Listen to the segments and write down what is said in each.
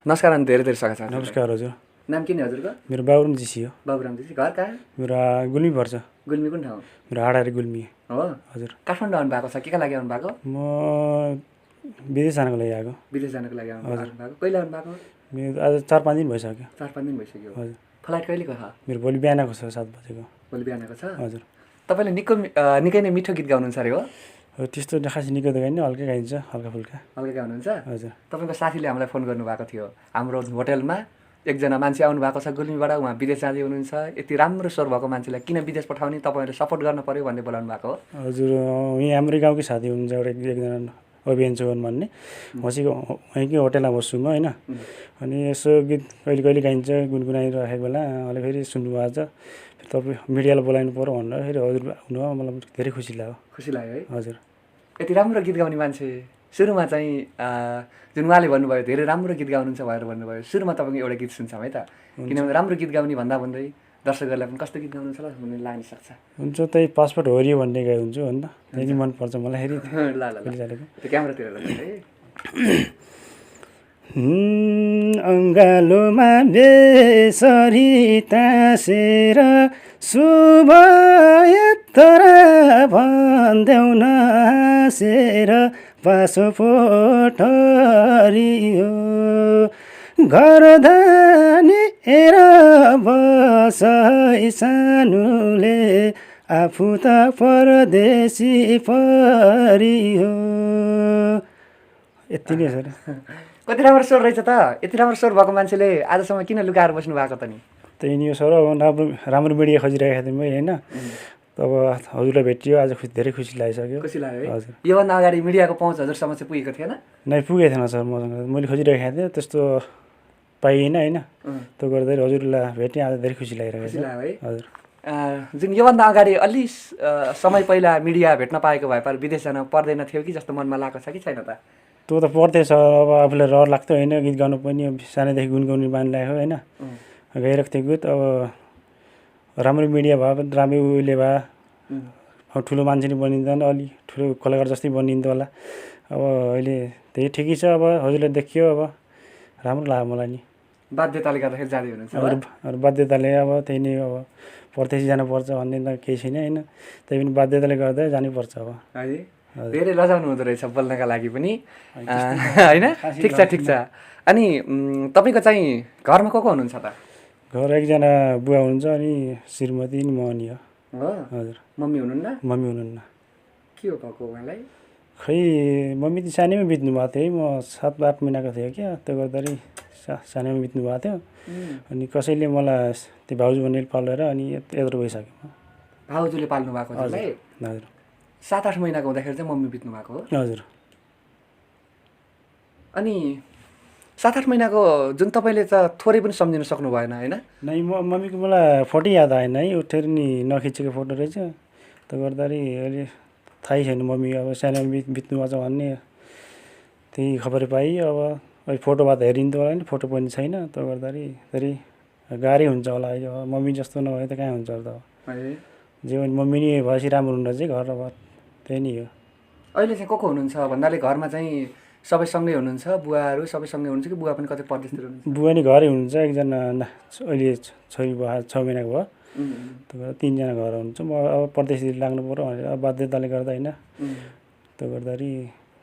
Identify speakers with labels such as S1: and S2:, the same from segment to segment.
S1: नमस्कार अनि धेरै धेरै स्वागत छ।
S2: नमस्कार हजुर।
S1: नाम के नि हजुरको?
S2: मेरो बाबुराम जीसी हो।
S1: बाबुराम जीसी। घर कहाँ?
S2: मेरो गुल्मी पर्छ।
S1: गुल्मी कुन ठाउँ?
S2: मेरो हाडारी गुल्मी
S1: हो
S2: हजुर।
S1: काठमाडौँ आउनु भएको छ? के का लागि आउनु भएको?
S2: म विदेश जानको लागि आएको।
S1: विदेश जानको लागि आउनु भएको? कहिले आउनु भएको?
S2: मेरो आज 4-5 दिन भइसक्यो।
S1: 4-5 दिन भइसक्यो।
S2: हजुर।
S1: फ्लाइट कहिलेको छ?
S2: मेरो भोलि बिहानको छ 7 बजेको।
S1: भोलि बिहानको छ?
S2: हजुर।
S1: तपाईँले निकै नै मिठो गीत गाउनुहुन्छ अरे हो?
S2: त्यस्तो खासै निकै त गाइन्न, हल्का गाइन्छ, हल्का फुल्का।
S1: हल्का गाउनुहुन्छ?
S2: हजुर।
S1: तपाईँको साथीले हामीलाई फोन गर्नुभएको थियो। हाम्रो होटलमा एकजना मान्छे आउनु भएको छ गुल्मीबाट, उहाँ विदेश जाँदै हुनुहुन्छ। यति राम्रो स्वर भएको मान्छेलाई किन विदेश पठाउने, तपाईँहरूले सपोर्ट गर्न पर्यो भन्ने बोलाउनु भएको हो?
S2: हजुर। यहीँ हाम्रै गाउँकै साथी हुनुहुन्छ एकजना अभियान चौहान भन्ने। उहाँको वहीँकै होटलमा बस्छु म होइन। अनि यसो गीत कहिले कहिले गाइन्छ, गुनगुनाइरहेको बेला उहाँले फेरि सुन्नुभएको छ। तपाईँ मिडियालाई बोलाउनु पऱ्यो भनेर फेरि हजुर आउनुभयो, मलाई धेरै खुसी लाग्यो।
S1: खुसी लाग्यो है?
S2: हजुर।
S1: यति राम्रो गीत गाउने मान्छे सुरुमा चाहिँ जुन उहाँले भन्नुभयो धेरै राम्रो गीत गाउनुहुन्छ भनेर भन्नुभयो, सुरुमा तपाईँको एउटा गीत सुन्छौँ है त। किनभने राम्रो गीत गाउने भन्दा भन्दै दर्शकहरूलाई पनि कस्तो गीत गाउनुहुन्छ ल भन्ने लाग्न सक्छ।
S2: हुन्छ, त्यही पासपोर्ट हरियो भन्ने गाई हुन्छु होइन, त्यही मनपर्छ मलाई फेरि।
S1: ल ल ल त्यो क्यामेरातिर है।
S2: अङ्गालोमा बेसरी तासेर शुभ तर भन्देऊ न हाँसेर पासपोर्ट हरियो घर धानी हेर बस सानुले आफू त परदेशी परियो। यति नै सर।
S1: कति राम्रो स्वर रहेछ त। यति राम्रो स्वर भएको मान्छेले आजसम्म किन लुकाएर बस्नु भएको त नि?
S2: त्यही नि हो सर। अब राम्रो मिडिया खोजिरहेको थिएँ मैले होइन। तब हजुरलाई भेटियो, आज धेरै खुसी लागिसक्यो।
S1: खुसी लाग्यो है?
S2: हजुर।
S1: योभन्दा अगाडि मिडियाको पहुँच हजुरसम्म चाहिँ पुगेको थिएन?
S2: नै पुगेको थिएन सर मसँग। मैले खोजिरहेको थिएँ, त्यस्तो पाइएन होइन। त्यो गर्दाखेरि हजुरलाई भेटेँ, आज धेरै खुसी लागिरहेको छ।
S1: है?
S2: हजुर।
S1: जुन योभन्दा अगाडि अलि समय पहिला मिडिया भेट्न पाएको भए पर विदेश जान पर्दैन थियो कि जस्तो मनमा लागेको छ कि छैन त?
S2: त्यो त पर्थेछ। अब आफूलाई रहर लाग्थ्यो होइन, गीत गाउनु पनि सानैदेखि गुनगाउने बानी लाग्यो होइन। गाइरहेको थिएँ गीत। अब राम्रो मिडिया भयो, राम्रो उयोले भयो, अब ठुलो मान्छे नि बनिँदैन, अलि ठुलो कलाकार जस्तै बनिन्थ्यो होला। अब अहिले त्यही ठिकै छ। अब हजुरले देखियो, अब राम्रो लाग्यो मलाई नि।
S1: बाध्यताले गर्दाखेरि जाँदै हुनुहुन्छ?
S2: अरू बाध्यताले अब त्यही नै, अब परदेशी जानुपर्छ भन्ने त केही छैन होइन। त्यही पनि बाध्यताले गर्दा जानुपर्छ अब
S1: है। धेरै लजाउनु हुँदो रहेछ बोल्नका लागि पनि होइन। ठिक छ ठिक छ। अनि तपाईँको चाहिँ घरमा को हुनुहुन्छ त?
S2: घर एकजना बुवा हुनुहुन्छ, अनि श्रीमती नि म नि हो। हजुर।
S1: मम्मी हुनुहुन्न?
S2: मम्मी हुनुहुन्न।
S1: के हो भएको उहाँलाई?
S2: खै मम्मी त सानैमा बित्नु भएको थियो है। म 7-8 महिनाको थिएँ क्या। त्यो गर्दाखेरि सानैमा बित्नु भएको थियो। अनि कसैले मलाई त्यो भाउजू भन्ने पालेर अनि यत्रो भइसक्यो।
S1: भाउजूले पाल्नु भएको छ?
S2: हजुर।
S1: 7-8 महिनाको हुँदाखेरि चाहिँ मम्मी बित्नु भएको हो?
S2: हजुर।
S1: अनि 7-8 महिनाको जुन तपाईँले त थोरै पनि सम्झिन सक्नु भएन होइन?
S2: नै मम्मीको मलाई फोटो याद आएन है। उठेर नि नखिचेको फोटो रहेछ। त्यो गर्दाखेरि अहिले थाहै छैन मम्मी अब सानोमा बित्नु भएको छ भन्ने। त्यही खबर पाएँ। अब अहिले फोटो भए त हेरिन्थ्यो होला नि, फोटो पनि छैन। त्यो गर्दाखेरि धेरै गाह्रै हुन्छ होला अहिले। मम्मी जस्तो नभए त कहाँ हुन्छ त। जे पनि मम्मी नै भएपछि राम्रो हुँदो रहेछ घर। अब त्यही नै हो।
S1: अहिले चाहिँ को हुनुहुन्छ भन्नाले घरमा चाहिँ सबै सँगै हुनुहुन्छ? बुवाहरू सबै सँगै हुनुहुन्छ कि बुवा पनि कतै परदेशतिर हुनुहुन्छ?
S2: बुवा नि घरै हुनुहुन्छ। एकजना अहिले छोरी भयो, 6 महिनाको भयो। त्यो भएर 3जना घर हुनुहुन्छ। म अब परदेशतिर लाग्नु पऱ्यो भनेर अब बाध्यताले गर्दा होइन। त्यो गर्दाखेरि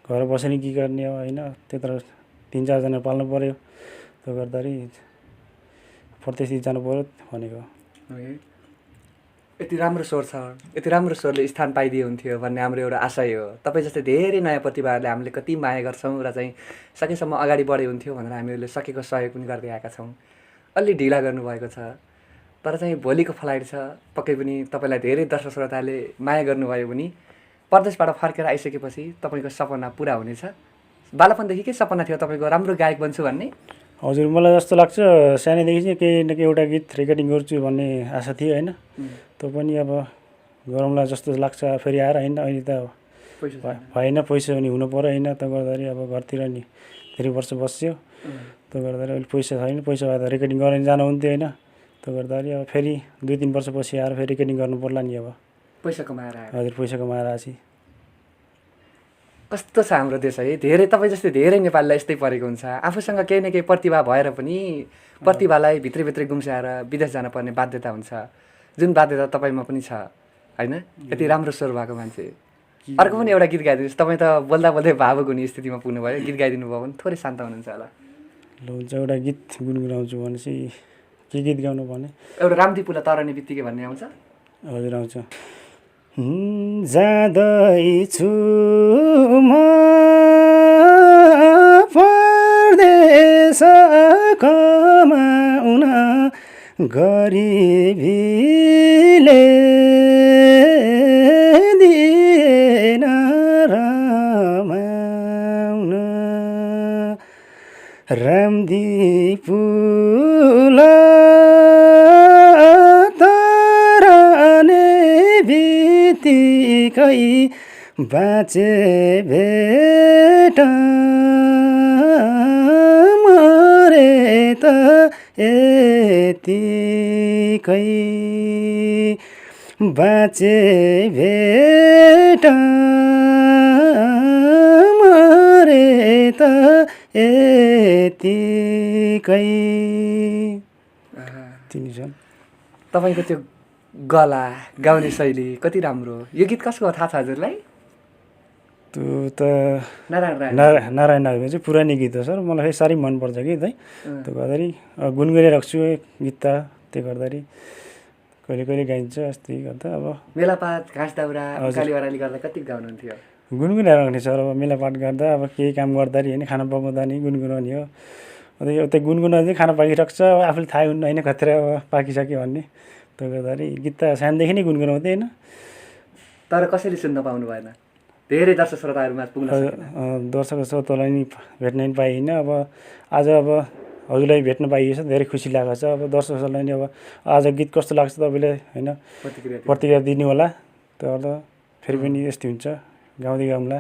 S2: घर बसेर के गर्ने अब होइन। त्यत्रो 3-4जना पाल्नु पऱ्यो। त्यो गर्दाखेरि परदेशतिर जानु पऱ्यो भनेको।
S1: यति राम्रो स्वर छ, यति राम्रो स्वरले स्थान पाइदिए हुन्थ्यो भन्ने हाम्रो एउटा आशय हो। तपाईँ जस्तै धेरै नयाँ प्रतिभाहरूले हामीले कति माया गर्छौँ र चाहिँ सकेसम्म अगाडि बढे हुन्थ्यो भनेर हामीहरूले सकेको सहयोग पनि गर्दै आएका छौँ। अलि ढिला गर्नुभएको छ, तर चाहिँ भोलिको फ्लाइट छ। पक्कै पनि तपाईँलाई धेरै दर्शक श्रोताले माया गर्नुभयो भने परदेशबाट फर्केर आइसकेपछि तपाईँको सपना पुरा हुनेछ। बालपनदेखि के सपना थियो तपाईँको राम्रो गायक बन्छु भन्ने?
S2: हजुर। मलाई जस्तो लाग्छ सानैदेखि चाहिँ केही न केही एउटा गीत रेकर्डिङ गर्छु भन्ने आशा थियो होइन। त्यो पनि अब गरौँला जस्तो लाग्छ फेरि आएर होइन। अहिले त भएन, पैसा पनि हुनु पऱ्यो होइन। त्यो गर्दाखेरि अब घरतिर नि धेरै वर्ष बस्यो। त्यो गर्दाखेरि अहिले पैसा छैन। पैसा भए त रेकर्डिङ गरेर जानुहुन्थ्यो होइन। त्यो गर्दाखेरि अब फेरि 2-3 वर्षपछि आएर फेरि रेकर्डिङ गर्नु पर्ला नि अब।
S1: पैसा कमाएर?
S2: हजुर, पैसा कमाएर आएपछि।
S1: कस्तो छ हाम्रो देश है, धेरै तपाईँ जस्तै धेरै नेपालीलाई यस्तै परेको हुन्छ। आफूसँग केही न केही प्रतिभा भएर पनि प्रतिभालाई भित्रै गुम्स्याएर विदेश जान पर्ने बाध्यता हुन्छ, जुन बाध्यता तपाईँमा पनि छ होइन। यति राम्रो स्वर भएको मान्छे। अर्को पनि एउटा गीत गाइदिनुहोस्। तपाईँ त बोल्दा बोल्दै भावुक हुने स्थितिमा पुग्नुभयो, गीत गाइदिनु भयो भने थोरै शान्त हुनुहुन्छ होला।
S2: ल हुन्छ, एउटा गीत गुनगुनाउँछु भनेपछि के गीत गाउनु भने
S1: एउटा रामदीपुला तरने बित्तिकै भन्ने आउँछ।
S2: हजुर आउँछ। जाँदैछु म परदेश कमाउन, गरिबीले दिएन रमाउन, रामदीपुला तरने बित्तिकै बाँचे भेट, मरे त यतिकै बाँचे भेट, मरे त यतिकै। तिनी छन्।
S1: तपाईँको त्यो गला गाउने शैली कति राम्रो। यो गीत कसको थाहा छ हजुरलाई?
S2: त्यो त
S1: नारायण राय।
S2: नारायण नागको चाहिँ पुरानो गीत हो सर, मलाई फेरि साह्रै मनपर्छ गीत है। त्यो गर्दाखेरि गुनगुनाइरहेको छु गीत त, त्यो गर्दाखेरि कहिले कहिले गाइन्छ। अस्ति गर्दा अब
S1: मेलापात घाँस दाउरा उकाली ओह्राली गर्दा कति गाउनुहुन्थ्यो?
S2: गुनगुनाइरहेको सर। अब मेलापात गर्दा अब केही काम गर्दाखेरि होइन, खाना पकाउँदा नि गुनगुनाउने हो। उतै गुनगुनाउँदै खाना पाकिरहेको छ, आफूले थाहै हुन्न होइन कतिखेर अब पाकिसक्यो भन्ने। त्यो गर्दाखेरि गीत त सानोदेखि नै गुनगुनाउँदै होइन।
S1: तर कसैले सुन्न पाउनु भएन, धेरै दर्शक श्रोताहरूमा पुग्न सकेन।
S2: दर्शक श्रोतालाई नि भेट्न नि पाइएन। अब आज अब हजुरलाई भेट्न पाइएछ, धेरै खुसी लागेको छ। अब दर्शकहरूलाई नि अब आज गीत कस्तो लाग्छ तपाईँले होइन प्रतिक्रिया दिनु होला। त्यो गर्दा फेरि पनि यस्तै हुन्छ, गाउँदै गाउँला।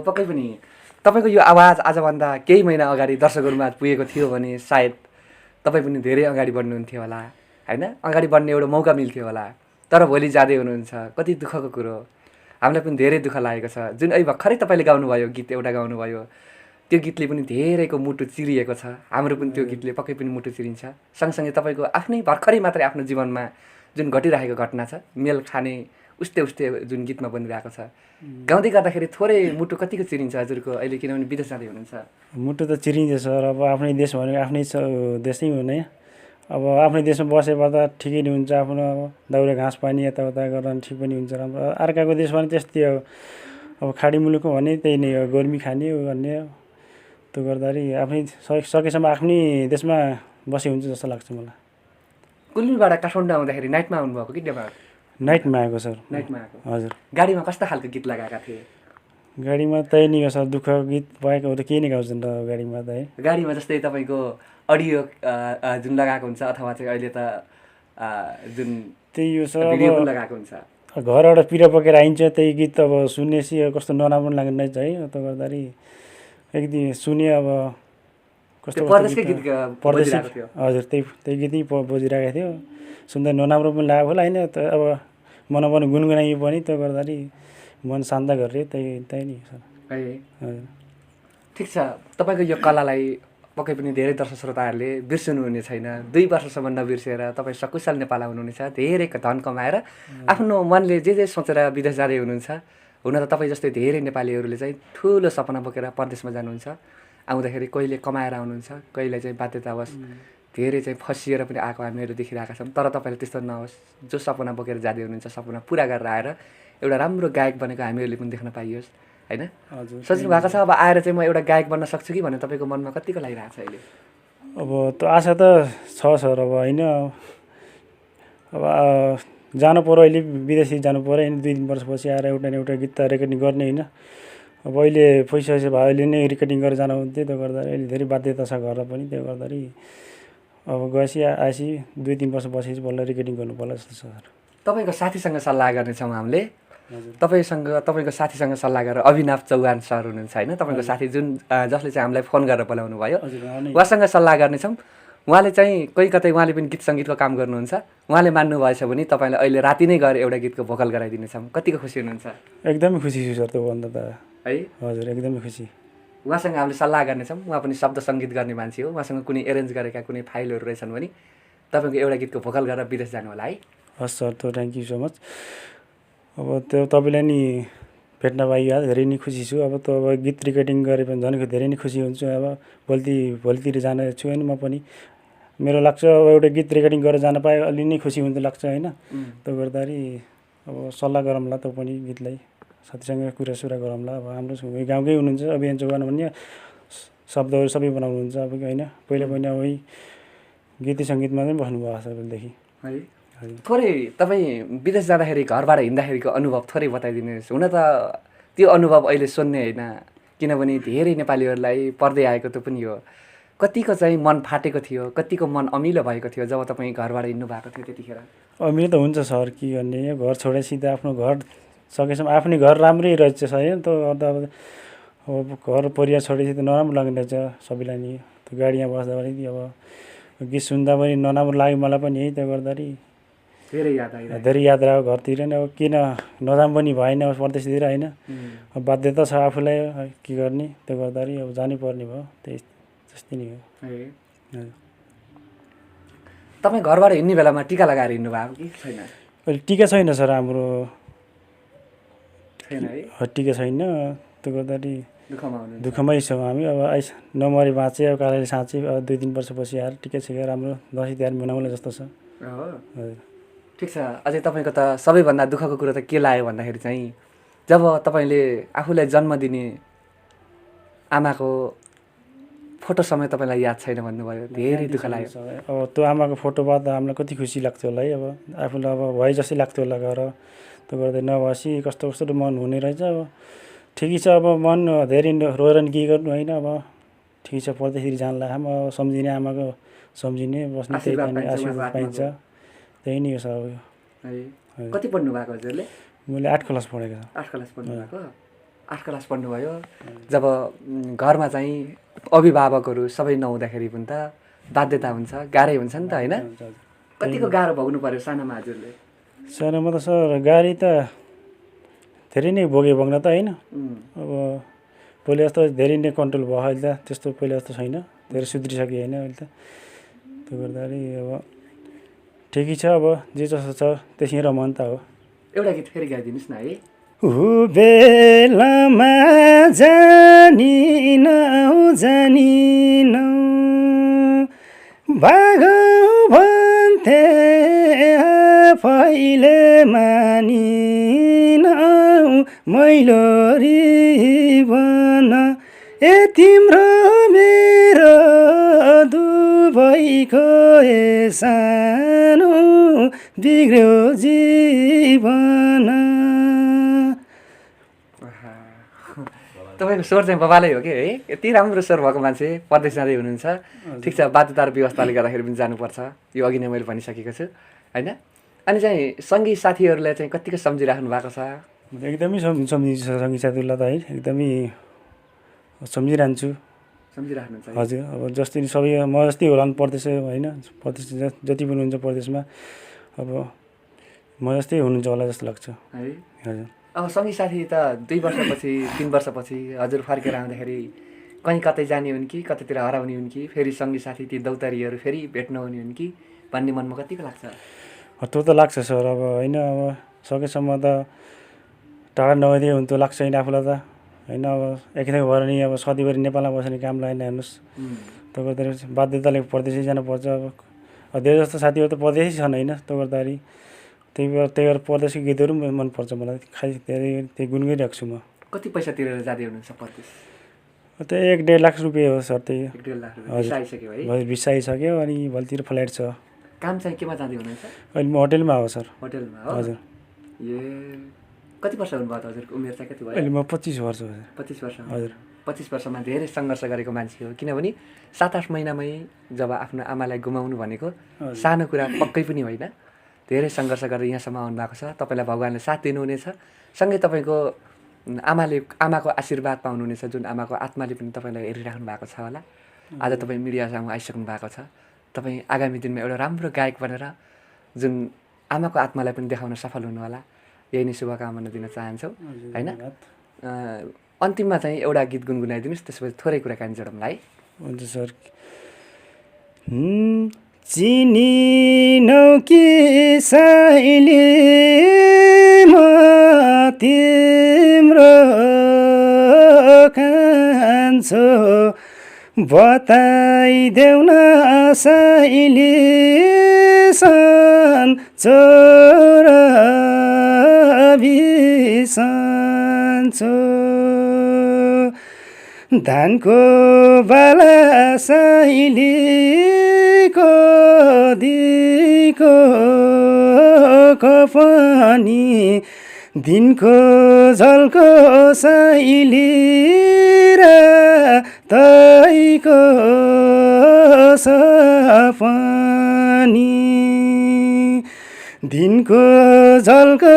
S1: पक्कै पनि तपाईँको यो आवाज आजभन्दा केही महिना अगाडि दर्शकहरूमा पुगेको थियो भने सायद तपाईँ पनि धेरै अगाडि बढ्नुहुन्थ्यो होला होइन, अगाडि बढ्ने एउटा मौका मिल्थ्यो होला। तर भोलि जाँदै हुनुहुन्छ, कति दुःखको कुरो। हामीलाई पनि धेरै दुःख लागेको छ। जुन अहिले भर्खरै तपाईँले गाउनुभयो गीत एउटा गाउनुभयो, त्यो गीतले पनि धेरैको मुटु चिरिएको छ। हाम्रो पनि त्यो गीतले पक्कै पनि मुटु चिरिन्छ। सँगसँगै तपाईँको आफ्नै भर्खरै मात्रै आफ्नो जीवनमा जुन घटिरहेको घटना छ, मेल खाने उस्तै जुन गीतमा बनिरहेको छ, गाउँदै गर्दाखेरि थोरै मुटु कतिको चिरिन्छ हजुरको अहिले, किनभने विदेश जाँदै हुनुहुन्छ?
S2: मुटु त चिरिन्छ सर। अब आफ्नै देश भनेको आफ्नै देशै हो नि। अब आफ्नै देशमा बसेर त ठिकै नै हुन्छ, आफ्नो अब दाउरा घाँस पानी यताउता गर्न ठिक पनि हुन्छ राम्रो। अर्काको देश भने त्यस्तै हो, अब खाडी मुलुकको भने त्यही नै हो, गर्मी खाने हो भन्ने। त्यो गर्दाखेरि आफ्नै सकेसम्म आफ्नै देशमा बसे हुन्छ जस्तो लाग्छ मलाई।
S1: कुल्मीबाट काठमाडौँ आउँदाखेरि नाइटमा आउनुभएको कि डेमा?
S2: नाइटमा आएको सर।
S1: नाइटमा आएको।
S2: हजुर।
S1: गाडीमा कस्ता खालको गीत लगाएका थिए?
S2: गाडीमा त्यही नै हो सर, दुःख गीत भएको हो त केही नै गाउँछन् त गाडीमा त है।
S1: गाडीमा जस्तै तपाईँको अडियो जुन लगाएको हुन्छ अथवा चाहिँ अहिले त जुन
S2: त्यही हो सर।
S1: भिडियो पनि लगाएको हुन्छ,
S2: घरबाट पिरो बोकेर आइन्छ, त्यही गीत अब सुनेपछि कस्तो नराम्रो लाग्ने रहेछ है। त्यो गर्दाखेरि एकदिन सुने अब कस्तो
S1: परदेशकै गीत
S2: परदेशी। हजुर, त्यही गीत नै बजिरहेको थियो, सुन्दा नराम्रो पनि लाग्यो होला होइन। त अब मनमा पनि गुनगुनाइयो पनि। त्यो गर्दाखेरि मन शान्त गरेर त्यही नै सर।
S1: है ठिक छ। तपाईँको यो कलालाई पक्कै पनि धेरै दर्शक श्रोताहरूले बिर्सनुहुने छैन। 2 वर्षसम्म नबिर्सेर तपाईँ सकुशल नेपाल आउनुहुनेछ, धेरै धन कमाएर आफ्नो मनले जे सोचेर विदेश जाँदै हुनुहुन्छ। हुन त तपाईँ जस्तै धेरै नेपालीहरूले चाहिँ ठुलो सपना बोकेर परदेशमा जानुहुन्छ। आउँदाखेरि कहिले कमाएर आउनुहुन्छ, कहिले चाहिँ बाध्यतावश धेरै चाहिँ फसिएर पनि आएको हामीहरू देखिरहेका छौँ। तर तपाईँले त्यस्तो नहोस्, जो सपना बोकेर जाँदै हुनुहुन्छ सपना पुरा गरेर आएर एउटा राम्रो गायक बनेको हामीहरूले पनि देख्न पाइयोस् होइन। सोच्नु भएको छ अब आएर चाहिँ म एउटा गायक बन्न सक्छु कि भनेर तपाईँको मनमा कतिको लागिरहेको छ अहिले?
S2: अब त्यो आशा त छ सर। अब होइन अब जानु पऱ्यो, अहिले विदेशी जानु पऱ्यो होइन। 2-3 वर्षपछि आएर एउटा न एउटा गीत त रेकर्डिङ गर्ने होइन। अब अहिले पैसा भयो, अहिले नै रेकर्डिङ गरेर जानु हुन्थ्यो। त्यो गर्दा अहिले धेरै बाध्यता छ घरमा पनि। त्यो गर्दाखेरि अब गएपछि आएपछि 2-3 वर्ष बसेपछि बल्ल रेकर्डिङ गर्नु पर्ला जस्तो छ सर।
S1: तपाईँको साथीसँग सल्लाह गर्नेछौँ हामीले। तपाईँको साथीसँग सल्लाह गरेर अभिनव चौहान सर हुनुहुन्छ होइन, तपाईँको साथी जुन जसले चाहिँ हामीलाई फोन गरेर बोलाउनु भयो, उहाँसँग सल्लाह गर्नेछौँ। उहाँले चाहिँ कोही कतै उहाँले पनि गीत सङ्गीतको काम गर्नुहुन्छ, उहाँले मान्नुभएछ भने तपाईँलाई अहिले राति नै गएर एउटा गीतको भोकल गराइदिनेछौँ। कतिको खुसी हुनुहुन्छ?
S2: एकदमै खुसी छु सर, त्यो भन्दा त
S1: है
S2: हजुर एकदमै खुसी।
S1: उहाँसँग हामीले सल्लाह गर्नेछौँ। उहाँ पनि शब्द सङ्गीत गर्ने मान्छे हो। उहाँसँग कुनै एरेन्ज गरेका कुनै फाइलहरू रहेछन् भने तपाईँको एउटा गीतको भोकल गरेर विदेश जानु होला है।
S2: हस् सर, त्यो थ्याङ्क यू सो मच। अब त्यो तपाईँलाई नि भेट्न पाइयो, धेरै नै खुसी छु। अब त्यो अब गीत रेकर्डिङ गरे पनि झन् धेरै नै खुसी हुन्छु। अब भोलितिर जाने छु होइन, म पनि मेरो लाग्छ अब एउटा गीत रेकर्डिङ गरेर जान पाए अलि नै खुसी हुन्थ्यो लाग्छ होइन। त्यो गर्दाखेरि अब सल्लाह गरौँला, त्यो पनि गीतलाई साथीसँग कुरासुरा गरौँला। अब हाम्रो गाउँकै हुनुहुन्छ अभियान चौहान भन्ने, शब्दहरू सबै बनाउनुहुन्छ अब होइन। पहिला पहिला वही गीत सङ्गीतमा नै बस्नुभएको छ पहिलेदेखि
S1: है। थोरै तपाईँ विदेश जाँदाखेरि घरबाट हिँड्दाखेरिको अनुभव थोरै बताइदिनुहोस्। हुन त त्यो अनुभव अहिले सुन्ने होइन, किनभने धेरै नेपालीहरूलाई पर्दै आएको त्यो पनि हो। कतिको चाहिँ मन फाटेको थियो, कतिको मन अमिलो भएको थियो जब तपाईँ घरबाट हिँड्नु भएको थियो त्यतिखेर?
S2: अमिलो त हुन्छ सर, के गर्ने, घर छोडेर सिधा आफ्नो घर सकेसम्म आफ्नै घर राम्रै रहेछ सर होइन। त्यो अब घर परिवार छोडेपछि त नराम्रो लाग्ने रहेछ सबैलाई नि। त्यो गाडीमा बस्दाखेरि अब गीत सुन्दा पनि नराम्रो लाग्यो मलाई पनि है। त्यो गर्दाखेरि
S1: धेरै याद आइरहेको?
S2: धेरै याद रह्यो घरतिर नि। अब किन नजाम पनि भएन अब परदेशतिर होइन। अब बाध्यता छ आफूलाई, के गर्ने। त्यो गर्दाखेरि अब जानै पर्ने भयो, त्यही जस्तै नै हो
S1: है। तपाईँ घरबाट हिँड्ने बेलामा टिका लगाएर हिँड्नु भएको कि छैन?
S2: अहिले टिका छैन सर हाम्रो,
S1: छैन है,
S2: टिका छैन। त्यो गर्दाखेरि
S1: दुःखमा हुनु
S2: दुःखमै छौँ हामी। अब नमरे बाँचे, अब कालेले साँचे। अब 2-3 वर्षपछि आएर टिका छिका राम्रो दसैँ तिहार मनाउला जस्तो छ।
S1: हजुर ठिक छ। अझै तपाईँको त सबैभन्दा दुःखको कुरो त के लाग्यो भन्दाखेरि चाहिँ जब तपाईँले आफूलाई जन्म दिने आमाको फोटो समय तपाईँलाई याद छैन भन्नुभयो, धेरै दुःख लाग्यो।
S2: अब त्यो आमाको फोटोबाट हामीलाई कति खुसी लाग्थ्यो होला है। अब आफूलाई अब भए जस्तै लाग्थ्यो होला घर। त्यो गर्दै नभएपछि कस्तो कस्तो मन हुने रहेछ। अब ठिकै छ, अब मन धेरै रोएर नि के गर्नु होइन। अब ठिकै छ, परदेशतिर जानलाई अब सम्झिने आमाको सम्झिने बस्ने, त्यही पनि आशीर्वाद पाइन्छ, त्यही नै हो सब।
S1: है कति पढ्नु भएको हजुरले?
S2: मैले 8 क्लास पढेको छ।
S1: 8 क्लास पढ्नु भएको? 8 क्लास पढ्नुभयो। जब घरमा चाहिँ अभिभावकहरू सबै नहुँदाखेरि पनि त बाध्यता हुन्छ, गाह्रै हुन्छ नि त होइन? कतिको गाह्रो भोग्नु पर्यो सानोमा हजुरले?
S2: सानोमा त सर गाडी त धेरै नै भोग्न त होइन। अब पहिले जस्तो धेरै नै कन्ट्रोल भयो अहिले त, त्यस्तो पहिला जस्तो छैन, धेरै सुध्रिसक्यो होइन अहिले त। त्यो गर्दाखेरि अब ठिकै छ, अब जे जस्तो छ त्यसै रमान्ता हो।
S1: एउटा गीत फेरि गाइदिनुहोस् न है।
S2: बेलामा जानिनौ भागौ भन्थे आफैले मानिनौ मैलोरी बन ए तिम्रो मेरो दुबैको सानो बिग्र्यो जीवन।
S1: तपाईँको स्वर चाहिँ बबालै हो कि है? यति राम्रो स्वर भएको मान्छे परदेश जाँदै हुनुहुन्छ। ठिक छ, बाध्यता र व्यवस्थाले गर्दाखेरि पनि जानुपर्छ, यो अघि नै मैले भनिसकेको छु होइन। अनि चाहिँ सङ्गी साथीहरूलाई चाहिँ कतिको सम्झिराख्नु भएको छ?
S2: एकदमै सम्झिन्छु सङ्गी साथीहरूलाई त है, एकदमै सम्झिरहन्छु।
S1: सम्झिराख्नुहुन्छ?
S2: हजुर, अब जस्तै सबै म जस्तै होला नि परदेश होइन, परदेश जति पनि हुन्छ परदेशमा अब म जस्तै हुनुहुन्छ होला जस्तो लाग्छ
S1: है।
S2: हजुर।
S1: अब सङ्गी साथी त 2 वर्षपछि 3 वर्षपछि हजुर फर्केर आउँदाखेरि कहीँ कतै जाने हुन् कि कतैतिर हराउने हुन् कि फेरि सङ्गी साथी ती दौतारीहरू फेरि भेट्न हुने हुन् कि भन्ने मनमा कतिको लाग्छ?
S2: त्यो त लाग्छ सर, अब होइन। अब सकेसम्म त टाढा नभइदिए हुन्थ्यो लाग्छ होइन आफूलाई त होइन। अब एकैथाक भएर नि अब सधैँभरि नेपालमा बस्ने काम लागेन हेर्नुहोस्। त्यो गर्दाखेरि बाध्यताले परदेशै जानुपर्छ। अब धेरै जस्तो साथीहरू त परदेशै छन् होइन। त्यो गर्दाखेरि त्यही भएर परदेशको गीतहरू पनि मनपर्छ मलाई, खालि धेरै त्यही गुनगुनिरहेको छु म।
S1: कति पैसा तिरेर जाँदै हुनुहुन्छ परदेश?
S2: त्यही 1-1.5 लाख रुपियाँ हो सर। त्यही
S1: 1-1.5 लाख रुपियाँ भिसा आइसक्यो है?
S2: भिसा आइसक्यो, अनि भोलितिर फ्लाइट छ।
S1: काम चाहिँ केमा जाँदै हुनुहुन्छ?
S2: अहिले म होटेलमा हो सर।
S1: होटेलमा हो?
S2: हजुर।
S1: ए कति वर्ष हुनुभयो त हजुरको उमेर चाहिँ कति भयो?
S2: अहिले म 25 वर्ष हो।
S1: 25 वर्ष?
S2: हजुर।
S1: 25 वर्षमा धेरै सङ्घर्ष गरेको मान्छे हो, किनभने 7-8 महिनामै जब आफ्नो आमालाई गुमाउनु भनेको सानो कुरा पक्कै पनि होइन। धेरै सङ्घर्ष गरेर यहाँसम्म आउनुभएको छ। तपाईँलाई भगवान्ले साथ दिनुहुनेछ, सँगै तपाईँको आमाको आशीर्वाद पाउनुहुनेछ, जुन आमाको आत्माले पनि तपाईँलाई हेरिराख्नु भएको छ होला। आज तपाईँ मिडियासँग आइसक्नु भएको छ, तपाईँ आगामी दिनमा एउटा राम्रो गायक बनेर जुन आमाको आत्मालाई पनि देखाउन सफल हुनुहोला, यही नै शुभकामना दिन चाहन्छौँ होइन। अन्तिममा चाहिँ एउटा गीत गुनगुनाइदिनुहोस्, त्यसपछि थोरै कुराकानी जोडौँला है।
S2: हुन्छ सर। चिनिनौ कि साइली म तिम्रो कान्छो, बताइदेऊ न साइली सन्चो र बिसन्चो, धानको बाला साइलीको दिको कपनी, दिनको झल्को साइली र तैको सपनी, दिनको झल्को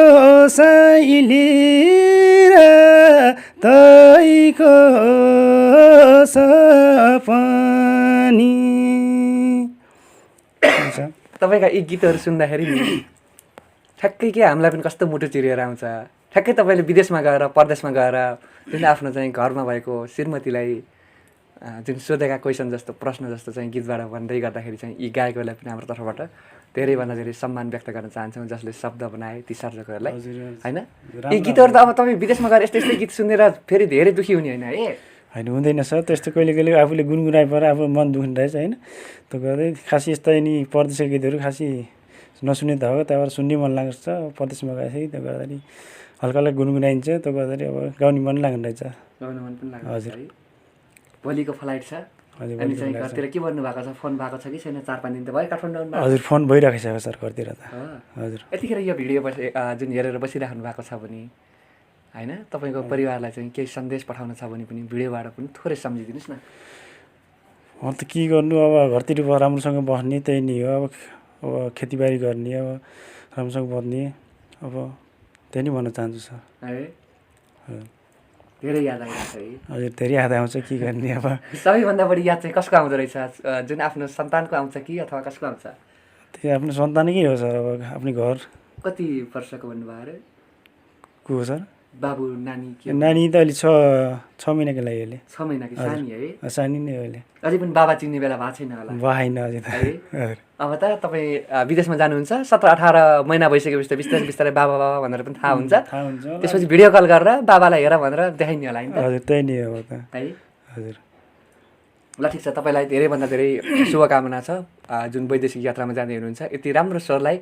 S2: साइली र तैको सपनी।
S1: तपाईँका यी गीतहरू सुन्दाखेरि नि ठ्याक्कै के हामीलाई पनि कस्तो मुटु चिरिएर आउँछ। ठ्याक्कै तपाईँले विदेशमा गएर परदेशमा गएर जुन आफ्नो चाहिँ घरमा भएको श्रीमतीलाई जुन सोधेका क्वेसन जस्तो प्रश्न जस्तो चाहिँ गीतबाट भन्दै गर्दाखेरि चाहिँ यी गायकहरूलाई पनि हाम्रो तर्फबाट धेरैभन्दा धेरै सम्मान व्यक्त गर्न चाहन्छौँ, जसले शब्द बनाए ती सर्जकहरूलाई होइन। यी गीतहरू त अब तपाईँ विदेशमा गएर यस्तै गीत सुनेर फेरि धेरै दुःखी हुने होइन है।
S2: होइन, हुँदैन सर त्यस्तो। कहिले कहिले आफूले गुनगुनाइ पर आफ्नो मन दुख्ने रहेछ होइन। त्यो गर्दै खासै यस्ता नि परदेशका गीतहरू खासै नसुने त हो, त्यहाँबाट सुन्ने मन लाग्छ। परदेशमा गएपछि त्यो गर्दाखेरि हल्का हल्का गुनगुनाइन्छ, त्यो गर्दाखेरि अब गाउने मन लाग्ने रहेछ।
S1: गाउनु मन पनि लाग्छ।
S2: हजुर।
S1: भोलिको फ्लाइट छ अनि चाहिँ घरतिर के भन्नु भएको छ? फोन भएको छ कि छैन? 4-5 दिन त भयो काठमाडौँ आउनु।
S2: हजुर, फोन भइरहेको छ सर घरतिर त। हजुर।
S1: यतिखेर यो भिडियो जुन हेरेर बसिराख्नु भएको छ भने होइन, तपाईँको परिवारलाई चाहिँ केही सन्देश पठाउन छ भने पनि भिडियोबाट पनि थोरै सम्झिदिनुहोस् न।
S2: त के गर्नु, अब घरतिर राम्रोसँग बस्ने त्यही नै हो। अब खेतीबारी गर्ने, अब राम्रोसँग बस्ने, अब त्यही नै भन्न चाहन्छु सर।
S1: है धेरै याद आइरहेछ है।
S2: हजुर, धेरै याद आउँछ, के गर्ने अब।
S1: सबैभन्दा बढी याद चाहिँ कसको आउँदो रहेछ? जुन आफ्नो सन्तानको आउँछ कि अथवा कसको आउँछ?
S2: त्यो आफ्नो सन्तानकै हो सर। अब आफ्नो घर।
S1: कति वर्षको भन्नुभयो अरे?
S2: को हो सर?
S1: बाबु नानी के?
S2: नानी त अहिले 6 महिनाको लागि अहिले।
S1: 6 महिनाकी सानी है?
S2: सानी नै हो अहिले।
S1: अझै पनि बाबा चिन्ने बेला भएको छैन होला?
S2: भएन अझै त।
S1: अब त तपाईँ विदेशमा जानुहुन्छ, 17-18 महिना भइसकेपछि त बिस्तारै बिस्तारै बाबा बाबा भनेर पनि थाहा हुन्छ। त्यसपछि भिडियो कल गरेर बाबालाई हेर भनेर देखाइने होला नि त।
S2: हजुर, त्यही नै हो त
S1: है।
S2: हजुर।
S1: ल ठिक छ, तपाईँलाई धेरैभन्दा धेरै शुभकामना छ जुन वैदेशिक यात्रामा जाँदै हुनुहुन्छ। यति राम्रो स्वरलाई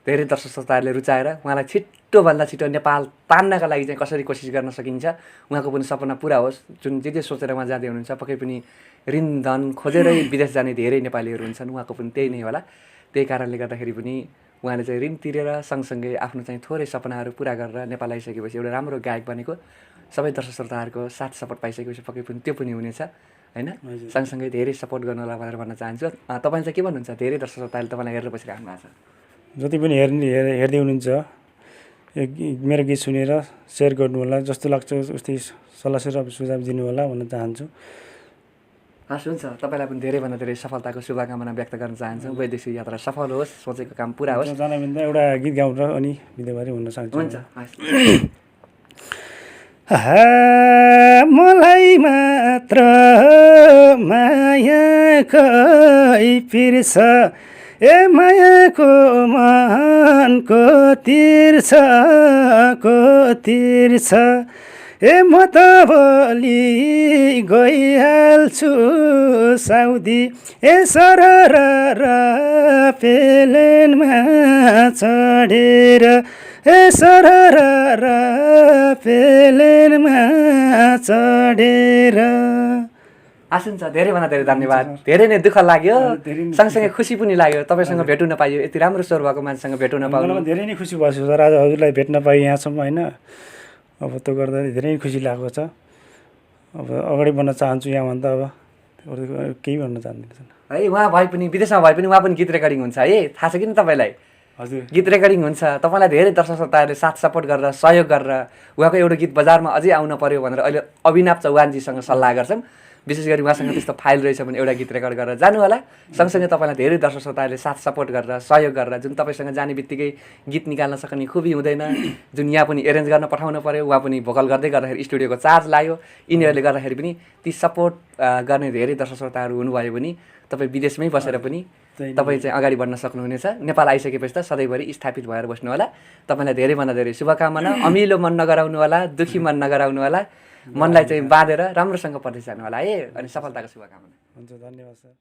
S1: धेरै दर्शक श्रोताहरूले रुचाएर उहाँलाई छिटोभन्दा छिटो नेपाल तान्नका लागि चाहिँ कसरी कोसिस गर्न सकिन्छ, उहाँको पनि सपना पुरा होस्। जुन जे सोचेर उहाँ जाँदै हुनुहुन्छ, पक्कै पनि ऋण धन खोजेरै विदेश जाने धेरै नेपालीहरू हुन्छन्, उहाँको पनि त्यही नै होला। त्यही कारणले गर्दाखेरि पनि उहाँले चाहिँ ऋण तिरेर सँगसँगै आफ्नो चाहिँ थोरै सपनाहरू पुरा गरेर नेपाल आइसकेपछि एउटा राम्रो गायक बनेको सबै दर्शक श्रोताहरूको साथ सपोर्ट पाइसकेपछि पक्कै पनि त्यो पनि हुनेछ होइन। सँगसँगै धेरै सपोर्ट गर्नु होला भनेर भन्न चाहन्छु। तपाईँ चाहिँ के भन्नुहुन्छ? धेरै दर्शक श्रोताहरूले तपाईँलाई हेरेर बसिराख्नु भएको छ।
S2: जति पनि हेर्दै हुनुहुन्छ, मेरो गीत सुनेर सेयर गर्नु होला, जस्तो लाग्छ उस्तै सल्लाह सुझाव दिनु होला भन्न चाहन्छु।
S1: हस्, हुन्छ। तपाईँलाई पनि धेरैभन्दा धेरै सफलताको शुभकामना व्यक्त गर्न चाहन्छु। वैदेशिक यात्रा सफल होस्, सोचेको काम पुरा होस्।
S2: जाँदा एउटा गीत गाउँ र अनि बिदाबारी हुन चाहन्छु।
S1: हुन्छ।
S2: मलाई मात्र मायाकै पिर्छ, ए मायाको मनको तिर्छ, ए म त भोलि गइहाल्छु साउदी, ए सरर प्लेनमा चढेर, ए सरर प्लेनमा चढेर।
S1: आशुन्छ, धेरैभन्दा धेरै धन्यवाद। धेरै नै दुःख लाग्यो, सँगसँगै खुसी पनि लाग्यो। तपाईँसँग भेट्नु नपाइयो, यति राम्रो स्वर भएको मान्छेसँग भेट्नु नपाउनु
S2: धेरै नै खुसी भएको छ सर। आज हजुरलाई भेट्न पाएँ यहाँसम्म होइन। अब त्यो गर्दा धेरै नै खुसी लागेको छ। अब अगाडि बढ्न चाहन्छु यहाँभन्दा। अब केही भन्न चाहदिनँ
S1: है। उहाँ भए पनि विदेशमा भए पनि उहाँ पनि गीत रेकर्डिङ हुन्छ है, थाहा छ कि तपाईँलाई?
S2: हजुर,
S1: गीत रेकर्डिङ हुन्छ। तपाईँलाई धेरै दर्शक श्रोताहरूले साथ सपोर्ट गरेर सहयोग गरेर उहाँको एउटा गीत बजारमा अझै आउन पर्यो भनेर अहिले अभिनाव चौहानजीसँग सल्लाह गर्छौँ। विशेष गरी उहाँसँग त्यस्तो फाइल रहेछ भने एउटा गीत रेकर्ड गरेर जानु होला। सँगसँगै तपाईँलाई धेरै दर्शक श्रोताहरूले साथ सपोर्ट गरेर सहयोग गरेर जुन तपाईँसँग जाने बित्तिकै गीत निकाल्न सक्ने खुबी हुँदैन, जुन यहाँ पनि एरेन्ज गर्न पठाउनु पऱ्यो, उहाँ पनि भोकल गर्दै गर्दाखेरि स्टुडियोको चार्ज लाग्यो, यिनीहरूले गर्दाखेरि पनि ती सपोर्ट गर्ने धेरै दर्शक श्रोताहरू हुनुभयो भने तपाईँ विदेशमै बसेर पनि तपाईँ चाहिँ अगाडि बढ्न सक्नुहुनेछ। नेपाल आइसकेपछि त सधैँभरि स्थापित भएर बस्नु होला। तपाईँलाई धेरैभन्दा धेरै शुभकामना। अमिलो मन नगराउनु होला, दुःखी मन नगराउनु होला, मनलाई चाहिँ बाँधेर राम्रोसँग पढ्दै जानु होला है। अनि सफलताको शुभकामना।
S2: हुन्छ, धन्यवाद सर।